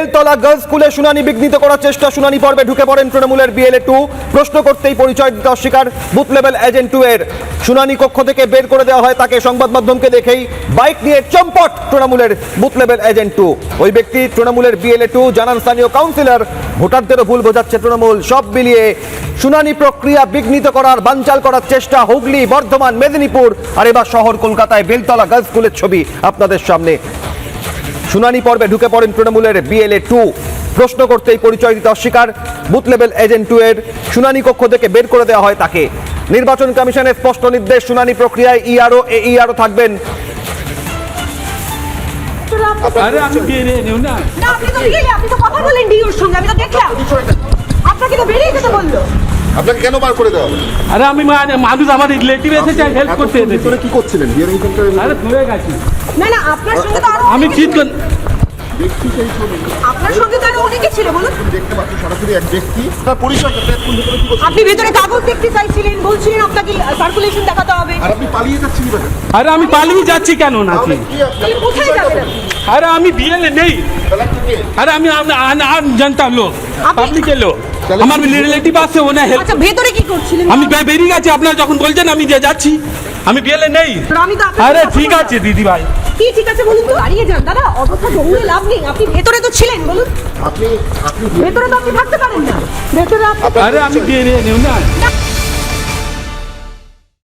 Beltala girls স্কুলে শুনানি বিঘ্নিত করার চেষ্টা, শুনানি পর্বে ঢুকে পড়েন তৃণমূলের বিএলএ 2। প্রশ্ন করতেই পরিচয় দিতে অস্বীকার বুথ লেভেল এজেন্ট 2 এর। শুনানি কক্ষ থেকে বের করে দেওয়া হয় তাকে। সংবাদ মাধ্যমকে দেখেই বাইক নিয়ে চম্পট তৃণমূলের বুথ লেভেল এজেন্ট 2। ওই ব্যক্তি তৃণমূলের বিএলএ 2, জানান স্থানীয় কাউন্সিলর। ভোটারদেরও ভুল বোঝাচ্ছে তৃণমূল। সব মিলিয়ে শুনানি প্রক্রিয়া বিঘ্নিত করার, বানচাল করার চেষ্টা। হুগলি, বর্ধমান, মেদিনীপুর আর এবার শহর কলকাতায় বেলতলা গার্লস স্কুলের ছবি আপনাদের সামনে। শুনানি পর্বে ঢুকে পড়েন তৃণমূলের বিএলএ 2। প্রশ্ন করতেই পরিচয় দিতে অস্বীকার বুথ লেভেল এজেন্ট 2 এর। শুনানি কক্ষ থেকে বের করে দেওয়া হয় তাকে। নির্বাচন কমিশনের স্পষ্ট নির্দেশ, শুনানি প্রক্রিয়ায় ইআরও, এইআরও থাকবেন। আরে আমি বেরিয়ে নেব না। না, আপনি তো গেলে, আপনি তো কথা বলেন ডিওর সঙ্গে, আমি তো দেখলাম। আপনাকে তো বেরিয়ে যেতে বললো। আপনাকে কেন বার করে দেওয়া হবে? আরে আমি মানুষ আমার রিলেটিভ এসেছে হেল্প করতে এসেছে। ভিতরে কি করছিলেন? হিয়ারিং সেন্টারে আরে দূরে গেছি না না, আপনার সঙ্গে তো আরো আমি অনেকে ঠিক ছিল। আপনার সঙ্গে তো আরো অনেকে ছিল, বলুন। দেখতে পাচ্ছি সরাসরি এক ব্যক্তি তার পরিচয় করতে ভিতরে কি করছেন? আপনি ভেতরে কাগজ দেখতে চাইছিলেন, বলছিলেন আপনাকে সার্কুলেশন দেখাতে হবে। আর আপনি পালিয়ে যাচ্ছেন কিভাবে? আরে আমি পালিয়ে যাচ্ছি কেন নাকি? কি আপনি তাহলে কোথায় যাবেন আপনি? আরে আমি বিএলএ নেই। তাহলে আপনি কে? আরে আমি জনতা লোক, পাবলিকের লোক। আমার রিলেটিভ আছে, ওনা হেল্প। আচ্ছা, ভেতরে কি করছিলেন? আমি বেরিয়ে গেছি, আপনারা যখন বলছেন আমি যাচ্ছি। আমি বিএলএ নেই। আমি তো আপনাকে আরে কথা ঠিক বললাম। আছে দিদি ভাই। কি ঠিক আছে বলুন তো? দাঁড়িয়ে যান দাদা, অযথা জমিয়ে লাভ নেই। আপনি ভেতরে তো ছিলেন, বলুন। আপনি ভেতরে তো আপনি থাকতে পারেন না। ভেতরে আপনি আরে আমি বেরিয়ে নেব না।